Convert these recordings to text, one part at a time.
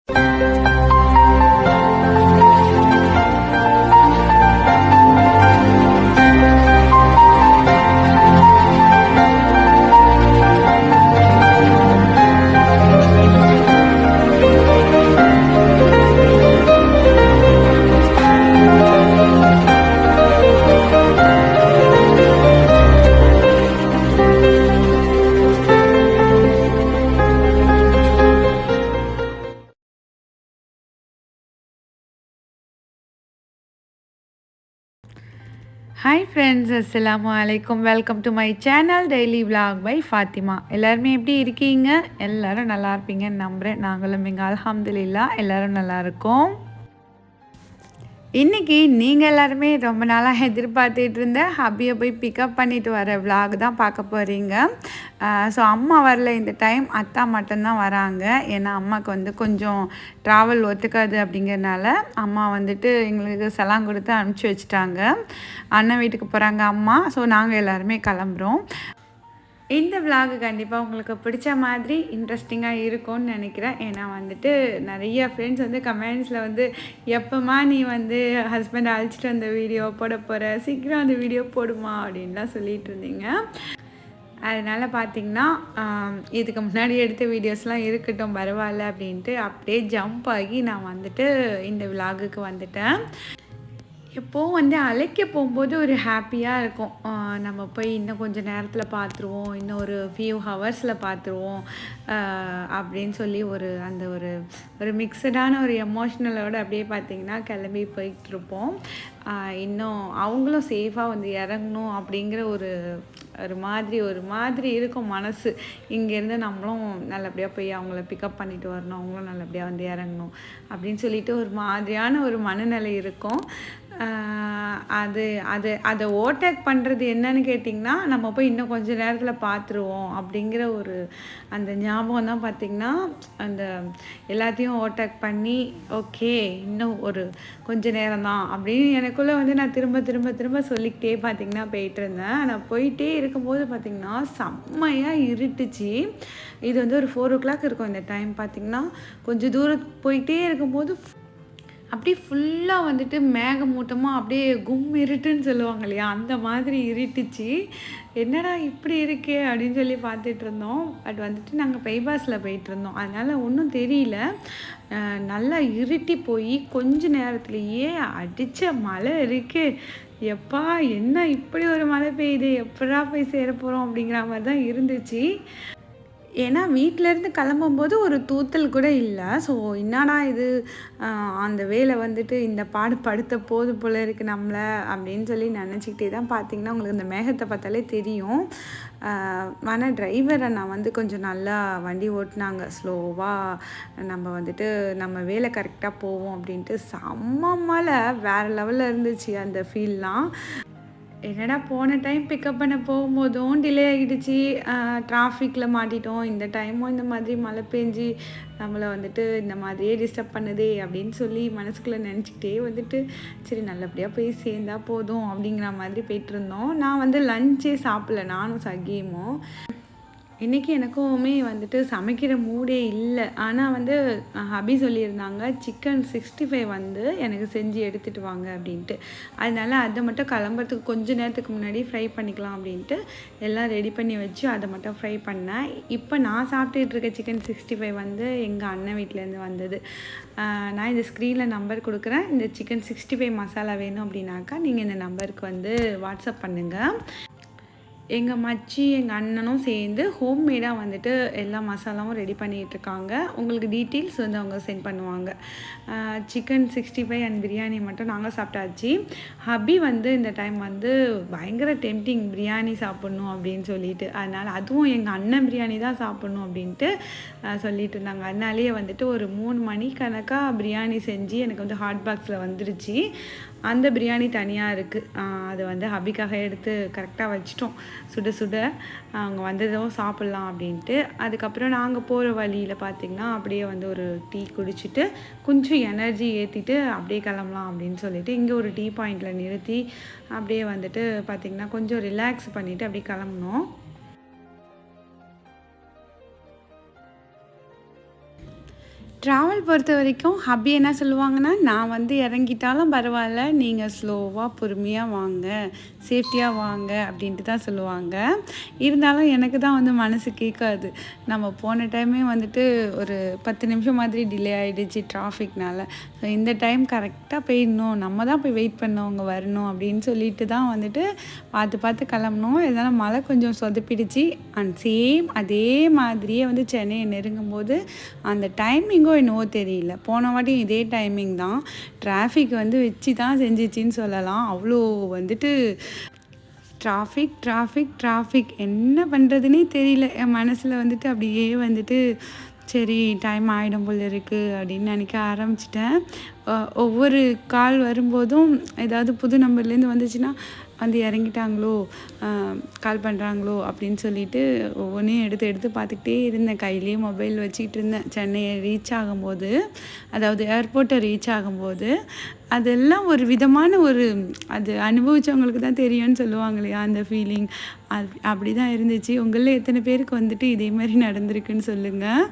Hi friends, Assalamu alaikum. Welcome to my channel Daily Vlog by Fatima. எல்லாருமே எப்படி இருக்கீங்க? எல்லாரும் நல்லா இருப்பீங்கன்னு நம்புறேன். நாங்களும் இங்கே அல்ஹம்துலில்லாஹ் எல்லாரும் நல்லா இருக்கோம். இன்றைக்கி நீங்கள் எல்லாருமே ரொம்ப நாளாக எதிர்பார்த்துட்டு இருந்த ஹப்பியை போய் பிக்கப் பண்ணிட்டு வர விலாக் தான் பார்க்க போகிறீங்க. ஸோ அம்மா வரல இந்த டைம், அத்தா மட்டும்தான் வராங்க. ஏன்னா அம்மாவுக்கு வந்து கொஞ்சம் ட்ராவல் ஒத்துக்காது அப்படிங்கிறனால அம்மா வந்துட்டு எங்களுக்கு சலாம் கொடுத்து அனுப்பிச்சி வச்சுட்டாங்க. அண்ணன் வீட்டுக்கு போகிறாங்க அம்மா. ஸோ நாங்கள் எல்லாருமே கிளம்புறோம். இந்த விலாகு கண்டிப்பாக உங்களுக்கு பிடிச்ச மாதிரி இன்ட்ரெஸ்டிங்காக இருக்கும்னு நினைக்கிறேன். ஏன்னா வந்துட்டு நிறைய ஃப்ரெண்ட்ஸ் வந்து கமெண்ட்ஸில் வந்து எப்போமா நீ வந்து ஹஸ்பண்டை அழைச்சிட்டு வந்த வீடியோ போட போகிற, சீக்கிரம் அந்த வீடியோ போடுமா அப்படின்லாம் சொல்லிகிட்டு இருந்தீங்க. அதனால் பார்த்திங்கன்னா இதுக்கு முன்னாடி எடுத்த வீடியோஸ்லாம் இருக்கட்டும் பரவாயில்ல அப்படின்ட்டு அப்படியே ஜம்ப் ஆகி நான் வந்துட்டு இந்த விலாகுக்கு வந்துட்டேன். எப்போது வந்து அழைக்க போகும்போது ஒரு ஹாப்பியாக இருக்கும். நம்ம போய் இன்னும் கொஞ்சம் நேரத்தில் பார்த்துருவோம், இன்னும் ஒரு ஃபியூ ஹவர்ஸில் பார்த்துருவோம் அப்படின்னு சொல்லி அந்த ஒரு மிக்சடான ஒரு எமோஷ்னலோடு அப்படியே பார்த்திங்கன்னா கிளம்பி போயிட்டுருப்போம். இன்னும் அவங்களும் சேஃபாக வந்து இறங்கணும் அப்படிங்கிற ஒரு மாதிரி இருக்கும் மனசு. இங்கேருந்து நம்மளும் நல்லபடியாக போய் அவங்கள பிக்கப் பண்ணிட்டு வரணும், அவங்களும் நல்லபடியாக வந்து இறங்கணும் அப்படின்னு சொல்லிட்டு ஒரு மாதிரியான ஒரு மனநிலை இருக்கும். அதை ஓவர்டேக் பண்ணுறது என்னன்னு கேட்டிங்கன்னா, நம்ம போய் இன்னும் கொஞ்சம் நேரத்தில் பார்த்துருவோம் அப்படிங்கிற அந்த ஞாபகம் தான் பார்த்திங்கன்னா அந்த எல்லாத்தையும் ஓவர்டேக் பண்ணி ஓகே இன்னும் ஒரு கொஞ்சம் நேரம் தான் அப்படின்னு எனக்குள்ளே வந்து நான் திரும்ப சொல்லிக்கிட்டே பார்த்திங்கன்னா போயிட்டுருந்தேன். நான் போயிட்டே இருக்கும்போது பார்த்திங்கன்னா செம்மையாக இருட்டுச்சு. இது வந்து ஒரு 4 o'clock இருக்கும் இந்த டைம். பார்த்திங்கன்னா கொஞ்சம் தூரம் போயிட்டே இருக்கும்போது அப்படியே ஃபுல்லாக வந்துட்டு மேகமூட்டமாக அப்படியே இருட்டுன்னு சொல்லுவாங்க இல்லையா, அந்த மாதிரி இருட்டுச்சு. என்னடா இப்படி இருக்கே அப்படின்னு சொல்லி பார்த்துட்டு இருந்தோம். பட் வந்துட்டு நாங்கள் பைபாஸில் போயிட்டுருந்தோம், அதனால் ஒன்றும் தெரியல. நல்லா இருட்டி போய் கொஞ்ச நேரத்துலையே அடித்த மழை இருக்குது. எப்பா என்ன இப்படி ஒரு மழை பெய்யுது, எப்படா போய் சேர போகிறோம் அப்படிங்கிற மாதிரி தான் இருந்துச்சு. ஏன்னா வீட்டிலேருந்து கிளம்பும்போது ஒரு தூத்தல் கூட இல்லை. ஸோ என்னடா இது அந்த வேலை வந்துட்டு இந்த படுத்த போது போல் இருக்குது நம்மளை அப்படின்னு சொல்லி நினச்சிக்கிட்டே தான் பார்த்திங்கன்னா உங்களுக்கு இந்த மேகத்தை பார்த்தாலே தெரியும். ஆனால் டிரைவரை நான் வந்து கொஞ்சம் நல்லா வண்டி ஓட்டினாங்க ஸ்லோவாக. நம்ம வந்துட்டு நம்ம வேலை கரெக்டாக போவோம் அப்படின்ட்டு செம்ம மழை வேறு லெவலில் இருந்துச்சு அந்த ஃபீல்லாம். என்னடா போன டைம் பிக்கப் பண்ண போகும்போதும் டிலே ஆகிடுச்சு, டிராஃபிக்கில் மாட்டிட்டோம். இந்த டைமும் இந்த மாதிரி மழை பெஞ்சு நம்மளை வந்துட்டு இந்த மாதிரியே டிஸ்டர்ப் பண்ணுதே அப்படின்னு சொல்லி மனசுக்குள்ளே நினச்சிக்கிட்டே வந்துட்டு சரி நல்லபடியாக போய் சேர்ந்தா போதும் அப்படிங்கிற மாதிரி போயிட்டுருந்தோம். நான் வந்து லஞ்சே சாப்பிடல, நானும் சகியமும். இன்றைக்கி எனக்குமே வந்துட்டு சமைக்கிற மூடே இல்லை. ஆனால் வந்து ஹபி சொல்லியிருந்தாங்க சிக்கன் 65 வந்து எனக்கு செஞ்சு எடுத்துகிட்டு வாங்க அப்படின்ட்டு. அதனால் அதை மட்டும் கிளம்புறதுக்கு கொஞ்சம் நேரத்துக்கு முன்னாடி ஃப்ரை பண்ணிக்கலாம் அப்படின்ட்டு எல்லாம் ரெடி பண்ணி வச்சு அதை மட்டும் ஃப்ரை பண்ணேன். இப்போ நான் சாப்பிட்டுட்டு இருக்க சிக்கன் 65 வந்து எங்கள் அண்ணன் வீட்டிலேருந்து வந்தது. நான் இந்த ஸ்க்ரீனில் நம்பர் கொடுக்குறேன். இந்த சிக்கன் 65 மசாலா வேணும் அப்படின்னாக்கா நீங்கள் இந்த நம்பருக்கு வந்து வாட்ஸ்அப் பண்ணுங்கள். எங்கள் மச்சி எங்கள் அண்ணனும் சேர்ந்து ஹோம்மேடாக வந்துட்டு எல்லா மசாலாவும் ரெடி பண்ணிகிட்ருக்காங்க. உங்களுக்கு டீட்டெயில்ஸ் வந்து அவங்க சென்ட் பண்ணுவாங்க. சிக்கன் 65 அண்ட் பிரியாணி மட்டும் நாங்கள் சாப்பிட்டாச்சு. ஹபி வந்து இந்த டைம் வந்து பயங்கர டெம்டிங் பிரியாணி சாப்பிட்ணும் அப்படின்னு சொல்லிட்டு, அதனால் அதுவும் எங்கள் அண்ணன் பிரியாணி தான் சாப்பிட்ணும் அப்படின்ட்டு சொல்லிட்டு இருந்தாங்க. அதனாலேயே வந்துட்டு ஒரு 3 மணி கணக்காக பிரியாணி செஞ்சு எனக்கு வந்து ஹாட் பாக்ஸில் வந்துருச்சு. அந்த பிரியாணி தனியாக இருக்குது. அது வந்து ஹபிக்காக எடுத்து கரெக்டாக வச்சிட்டோம் சுட சுட. அவங்க வந்ததும் சாப்பிட்லாம் அப்படின்ட்டு. அதுக்கப்புறம் நாங்கள் போகிற வழியில் பார்த்திங்கன்னா அப்படியே வந்து ஒரு டீ குடிச்சிட்டு கொஞ்சம் எனர்ஜி ஏற்றிட்டு அப்படியே கிளம்பலாம் அப்படின்னு சொல்லிட்டு இங்கே ஒரு டீ பாயிண்டில் நிறுத்தி அப்படியே வந்துட்டு பார்த்திங்கன்னா கொஞ்சம் ரிலாக்ஸ் பண்ணிவிட்டு அப்படியே கிளம்புனோம். ட்ராவல் பொறுத்த வரைக்கும் ஹப்பி என்ன சொல்லுவாங்கன்னா, நான் வந்து இறங்கிட்டாலும் பரவாயில்ல, நீங்கள் ஸ்லோவாக பொறுமையாக வாங்க, சேஃப்டியாக வாங்க அப்படின்ட்டு தான் சொல்லுவாங்க. இருந்தாலும் எனக்கு தான் வந்து மனசு கேட்காது. நம்ம போன டைமே வந்துட்டு ஒரு 10 நிமிஷம் மாதிரி டிலே ஆகிடுச்சு டிராஃபிக்னால. ஸோ இந்த டைம் கரெக்டாக போயிடணும், நம்ம தான் போய் வெயிட் பண்ணோம் அவங்க வரணும் அப்படின்னு சொல்லிட்டு தான் வந்துட்டு பார்த்து பார்த்து கிளம்புனோம். இதனால் மழை கொஞ்சம் சொதப்பிடுச்சு. அண்ட் சேம் அதே மாதிரியே வந்து சென்னையை நெருங்கும்போது அந்த டைமிங்கோ என்னவோ தெரியல, போன வாட்டியும் இதே டைமிங் தான். டிராஃபிக் வந்து வச்சு தான் செஞ்சிச்சின்னு சொல்லலாம். அவ்வளோ வந்துட்டு டிராஃபிக் என்ன பண்ணுறதுனே தெரியல. என் மனசில் வந்துட்டு அப்படியே வந்துட்டு சரி டைம் ஆகிடும் போல் இருக்குது அப்படின்னு நினைக்க ஆரம்பிச்சிட்டேன். ஒவ்வொரு கால் வரும்போதும் ஏதாவது புது நம்பர்லேருந்து வந்துச்சுன்னா வந்து இறங்கிட்டாங்களோ, கால் பண்ணுறாங்களோ அப்படின்னு சொல்லிட்டு ஒவ்வொன்றையும் எடுத்து பார்த்துக்கிட்டே இருந்தேன். கையிலேயே மொபைல் வச்சுக்கிட்டு இருந்தேன். சென்னையை ரீச் ஆகும்போது, அதாவது ஏர்போர்ட்டை ரீச் ஆகும்போது அதெல்லாம் ஒரு விதமான அது அனுபவித்தவங்களுக்கு தான் தெரியும்னு சொல்லுவாங்க இல்லையா, அந்த ஃபீலிங் அப்படி தான் இருந்துச்சு. உங்களில் எத்தனை பேருக்கு வந்துட்டு இதே மாதிரி நடந்திருக்குன்னு சொல்லுங்கள்.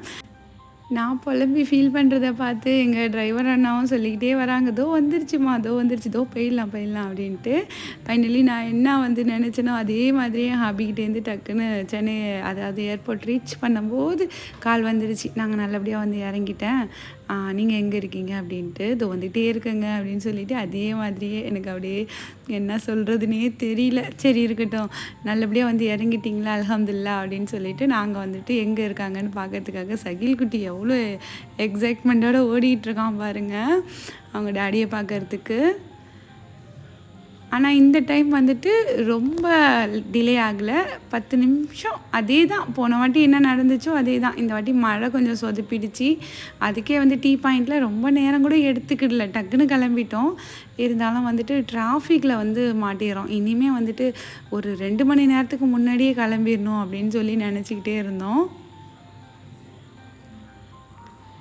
நான் புலம்பி ஃபீல் பண்ணுறத பார்த்து எங்கள் டிரைவர் அண்ணாவும் சொல்லிக்கிட்டே வராங்க, "தோ வந்துருச்சுமா, தோ வந்துருச்சு, தோ போயிடலாம் அப்படின்ட்டு. ஃபைனலி நான் என்ன வந்து நினச்சேனோ அதே மாதிரியே என் ஹாபிக்கிட்டேருந்து டக்குன்னு சென்னை அதாவது ஏர்போர்ட் ரீச் பண்ணும்போது கால் வந்துருச்சு. நாங்கள் நல்லபடியாக வந்து இறங்கிட்டேன், நீங்கள் எங்கே இருக்கீங்க அப்படின்ட்டு. இதோ வந்துகிட்டே இருக்கேங்க அப்படின்னு சொல்லிவிட்டு அதே மாதிரியே எனக்கு அப்படியே என்ன சொல்கிறதுனே தெரியல. சரி இருக்கட்டும், நல்லபடியாக வந்து இறங்கிட்டிங்களா அல்ஹம்துலில்லாஹ் அப்படின்னு சொல்லிட்டு நாங்கள் வந்துட்டு எங்கே இருக்காங்கன்னு பார்க்கறதுக்காக சகில் குட்டி எவ்வளோ எக்ஸைட்மெண்ட்டோடு ஓடிட்டுருக்கான் பாருங்கள் அவங்க டேடியை பார்க்கறதுக்கு. ஆனால் இந்த டைம் வந்துட்டு ரொம்ப டிலே ஆகலை, 10 நிமிஷம். அதே தான் போன வாட்டி என்ன நடந்துச்சோ அதே தான். இந்த வாட்டி மழை கொஞ்சம் சொதப்பிடுச்சு. அதுக்கே வந்து டீ பாயிண்டில் ரொம்ப நேரம் கூட எடுத்துக்கிடல, டக்குன்னு கிளம்பிட்டோம். இருந்தாலும் வந்துட்டு டிராஃபிக்கில் வந்து மாட்டிடுறோம். இனிமேல் வந்துட்டு ஒரு 2 மணி நேரத்துக்கு முன்னாடியே கிளம்பிடணும் அப்படின்னு சொல்லி நினச்சிக்கிட்டே இருந்தோம்.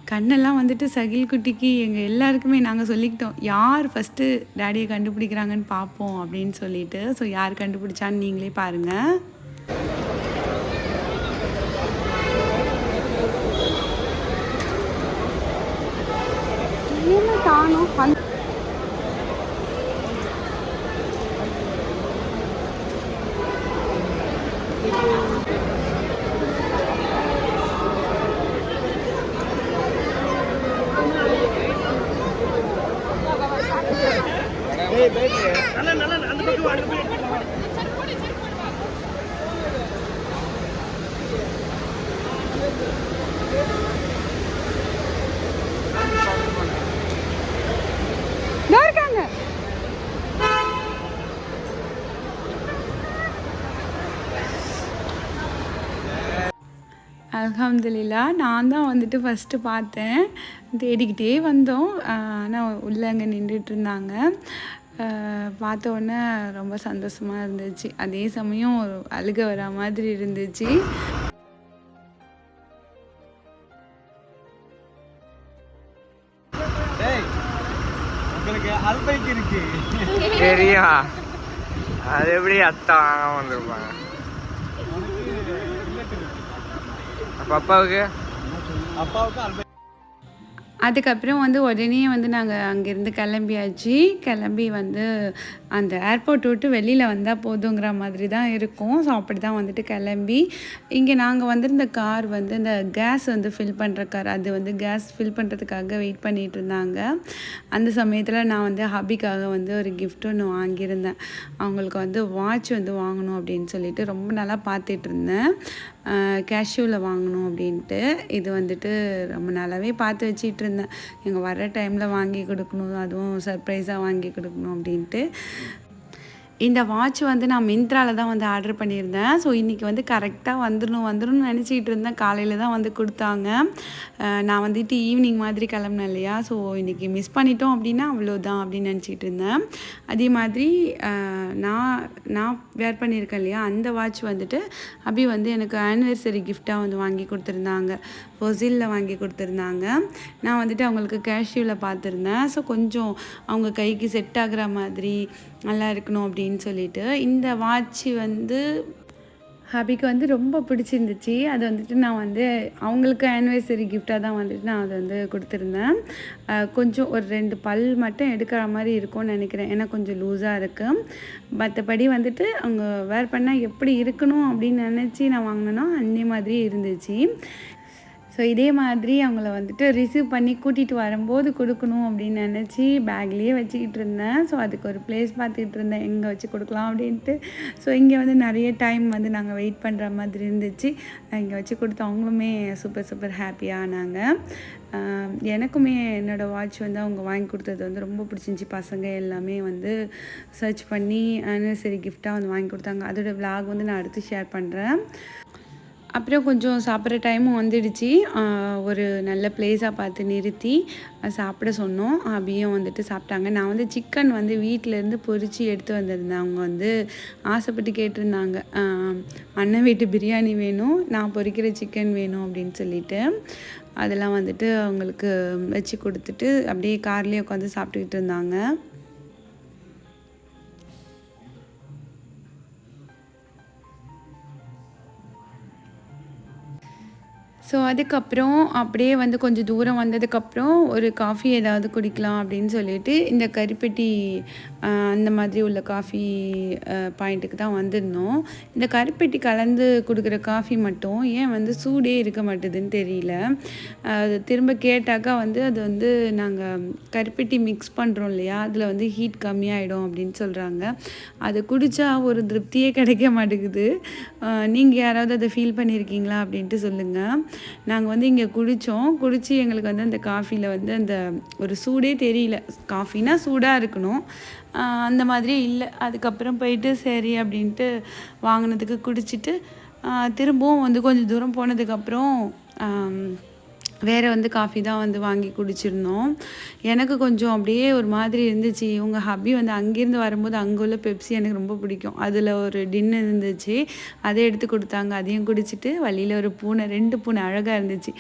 கண்ணெல்லாம் வந்துட்டு சகில் குட்டிக்கு எங்கள் எல்லாருக்குமே நாங்கள் சொல்லிக்கிட்டோம், யார் ஃபஸ்ட்டு டேடியை கண்டுபிடிக்கிறாங்கன்னு பார்ப்போம் அப்படின்னு சொல்லிட்டு. ஸோ யார் கண்டுபிடிச்சான்னு நீங்களே பாருங்கள். காணும் இருக்காங்க. அல்ஹம்துலில்லாஹ் நான் தான் வந்துட்டு ஃபஸ்ட்டு பார்த்தேன். தேடிக்கிட்டே வந்தோம். ஆனால் உள்ளே அங்கே நின்றுட்டுருந்தாங்க. பார்த்த உடனே ரொம்ப சந்தோஷமாக இருந்துச்சு. அதே சமயம் அழுக வர மாதிரி இருந்துச்சு. சரியா, அது எப்படி அத்தை வாங்காம வந்திருப்பாங்க? அப்பாவுக்கு அதுக்கப்புறம் வந்து உடனே வந்து நாங்கள் அங்கேருந்து கிளம்பி வந்து அந்த ஏர்போர்ட் விட்டு வெளியில் வந்தால் போதுங்கிற மாதிரி தான் இருக்கும். ஸோ அப்படி தான் வந்துட்டு கிளம்பி இங்கே நாங்கள் வந்திருந்த கார் வந்து இந்த கேஸ் வந்து ஃபில் பண்ணுற கார், அது வந்து கேஸ் ஃபில் பண்ணுறதுக்காக வெயிட் பண்ணிகிட்டு இருந்தாங்க. அந்த சமயத்தில் நான் வந்து ஹாபிக்காக வந்து ஒரு கிஃப்ட் ஒன்று வாங்கியிருந்தேன். அவங்களுக்கு வந்து வாட்ச் வந்து வாங்கணும் அப்படின்னு சொல்லிட்டு ரொம்ப நாளாக பார்த்துட்டு இருந்தேன். கேஷ்யூவில் வாங்கணும் அப்படின்ட்டு. இது வந்துட்டு ரொம்ப நாளாகவே பார்த்து வச்சிட்டு இருந்தேன், எங்கள் வர டைமில் வாங்கி கொடுக்கணும், அதுவும் சர்ப்ரைஸாக வாங்கி கொடுக்கணும் அப்படின்ட்டு. இந்த வாட்ச் வந்து நான் மிந்த்ராவில் தான் வந்து ஆர்டர் பண்ணியிருந்தேன். ஸோ இன்றைக்கி வந்து கரெக்டாக வந்துடணும்னு நினச்சிக்கிட்டு இருந்தேன். காலையில் தான் வந்து கொடுத்தாங்க. நான் வந்துட்டு ஈவினிங் மாதிரி கிளம்புனேன் இல்லையா, ஸோ இன்றைக்கி மிஸ் பண்ணிட்டோம் அப்படின்னா அவ்வளோதான் அப்படின்னு நினச்சிக்கிட்டு இருந்தேன். அதே மாதிரி நான் வேர் பண்ணியிருக்கேன் இல்லையா, அந்த வாட்ச் வந்துட்டு அபி வந்து எனக்கு ஆனிவர்சரி கிஃப்டாக வந்து வாங்கி கொடுத்துருந்தாங்க. ஃபொசிலில் வாங்கி கொடுத்துருந்தாங்க. நான் வந்துட்டு அவங்களுக்கு கேஷ்யூவில் பார்த்துருந்தேன். ஸோ கொஞ்சம் அவங்க கைக்கு செட் ஆகிற மாதிரி நல்லா இருக்கணும் அப்படின்னு சொல்லிட்டு இந்த வாட்ச் வந்து ஹாபிக்கு வந்து ரொம்ப பிடிச்சிருந்துச்சு. அது வந்துட்டு நான் வந்து அவங்களுக்கு ஆனிவர்சரி கிஃப்ட்டாக தான் வந்துட்டு நான் அதை வந்து கொடுத்துருந்தேன். கொஞ்சம் ஒரு 2 பல் மட்டும் எடுக்கிற மாரி இருக்கும்னு நினைக்கிறேன். ஏன்னா கொஞ்சம் லூஸாக இருக்கு. மற்றபடி வந்துட்டு அவங்க வேர் பண்ணால் எப்படி இருக்கணும் அப்படின்னு நினச்சி நான் வாங்கினேனோ அதே மாதிரி இருந்துச்சு. ஸோ இதே மாதிரி அவங்கள வந்துட்டு ரிசீவ் பண்ணி கூட்டிகிட்டு வரும்போது கொடுக்கணும் அப்படின்னு நினச்சி பேக்லேயே வச்சுக்கிட்டு இருந்தேன். ஸோ அதுக்கு ஒரு ப்ளேஸ் பார்த்துக்கிட்டு இருந்தேன், எங்கே வச்சு கொடுக்கலாம் அப்படின்ட்டு. ஸோ இங்கே வந்து நிறைய டைம் வந்து நாங்கள் வெயிட் பண்ணுற மாதிரி இருந்துச்சு. இங்கே வச்சு கொடுத்து அவங்களுமே சூப்பர் சூப்பர் ஹாப்பியானாங்க. எனக்குமே என்னோடய வாட்ச் வந்து அவங்க வாங்கி கொடுத்தது வந்து ரொம்ப பிடிச்சிருந்துச்சி. பசங்க எல்லாமே வந்து சர்ச் பண்ணி ஆனிவர்சரி கிஃப்டாக வந்து வாங்கி கொடுத்தாங்க. அதோடய விலாக் வந்து நான் அடுத்து ஷேர் பண்ணுறேன். அப்புறம் கொஞ்சம் சாப்பிட்ற டைமும் வந்துடுச்சு. ஒரு நல்ல ப்ளேஸாக பார்த்து நிறுத்தி சாப்பிட சொன்னோம். அபியும் வந்துட்டு சாப்பிட்டாங்க. நான் வந்து சிக்கன் வந்து வீட்டிலேருந்து பொரித்து எடுத்து வந்திருந்தேன். அவங்க வந்து ஆசைப்பட்டு கேட்டிருந்தாங்க, அண்ணன் வீட்டு பிரியாணி வேணும், நான் பொரிக்கிற சிக்கன் வேணும் அப்படின்னு சொல்லிட்டு. அதெல்லாம் வந்துட்டு அவங்களுக்கு வச்சு கொடுத்துட்டு அப்படியே கார்லேயே உட்காந்து சாப்பிட்டுக்கிட்டு இருந்தாங்க. ஸோ அதுக்கப்புறம் அப்படியே வந்து கொஞ்சம் தூரம் வந்ததுக்கப்புறம் ஒரு காஃபி ஏதாவது குடிக்கலாம் அப்படின்னு சொல்லிட்டு இந்த கருப்பெட்டி அந்த மாதிரி உள்ள காஃபி பாயிண்ட்டுக்கு தான் வந்திருந்தோம். இந்த கருப்பெட்டி கலந்து கொடுக்குற காஃபி மட்டும் ஏன் வந்து சூடே இருக்க மாட்டுதுன்னு தெரியல. அது திரும்ப கேட்டாக்கா வந்து அது வந்து நாங்கள் கருப்பெட்டி மிக்ஸ் பண்ணுறோம் இல்லையா, அதில் வந்து ஹீட் கம்மியாயிடும் அப்படின்னு சொல்கிறாங்க. அது குடித்தா ஒரு திருப்தியே கிடைக்க மாட்டேங்குது. நீங்கள் யாராவது அதை ஃபீல் பண்ணியிருக்கீங்களா அப்படின்ட்டு சொல்லுங்கள். நாங்கள் வந்து இங்கே குடித்து எங்களுக்கு வந்து அந்த காஃபியில் வந்து அந்த ஒரு சூடே தெரியல. காஃபினா சூடாக இருக்கணும், அந்த மாதிரி இல்லை. அதுக்கப்புறம் போயிட்டு சரி அப்படின்ட்டு வாங்கினதுக்கு குடிச்சிட்டு திரும்பவும் வந்து கொஞ்சம் தூரம் போனதுக்கப்புறம் வேறு வந்து காஃபி தான் வந்து வாங்கி குடிச்சிருந்தோம். எனக்கு கொஞ்சம் அப்படியே ஒரு மாதிரி இருந்துச்சு. இவங்க ஹப்பி வந்து அங்கேருந்து வரும்போது அங்கே உள்ள பெப்சி எனக்கு ரொம்ப பிடிக்கும். அதில் ஒரு டின்னு இருந்துச்சு, அதை எடுத்து கொடுத்தாங்க. அதையும் குடிச்சிட்டு வழியில் ஒரு பூனை, 2 பூனை அழகாக இருந்துச்சு,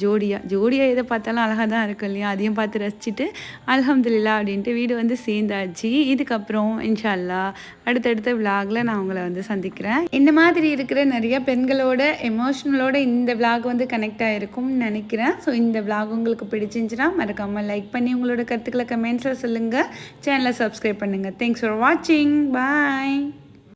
ஜோடியாக எதை பார்த்தாலும் அழகாக தான் இருக்கும் இல்லையா, அதையும் பார்த்து ரசிச்சுட்டு அல்ஹம்துலில்லாஹ் அப்படின்ட்டு வீடு வந்து சேர்ந்தாச்சு. இதுக்கப்புறம் இன்ஷா அல்லாஹ் அடுத்தடுத்த விலாகில் நான் உங்களை வந்து சந்திக்கிறேன். இந்த மாதிரி இருக்கிற நிறைய பெண்களோட எமோஷனலோட இந்த விலாக் வந்து கனெக்ட் ஆகிருக்கும்னு நினைக்கிறேன். ஸோ இந்த விலாக் உங்களுக்கு பிடிச்சிருந்துச்சுன்னா மறக்காமல் லைக் பண்ணி உங்களோட கருத்துக்களை கமெண்ட்ஸில் சொல்லுங்கள். சேனலை சப்ஸ்கிரைப் பண்ணுங்கள். தேங்க்ஸ் ஃபார் வாட்சிங். பாய்.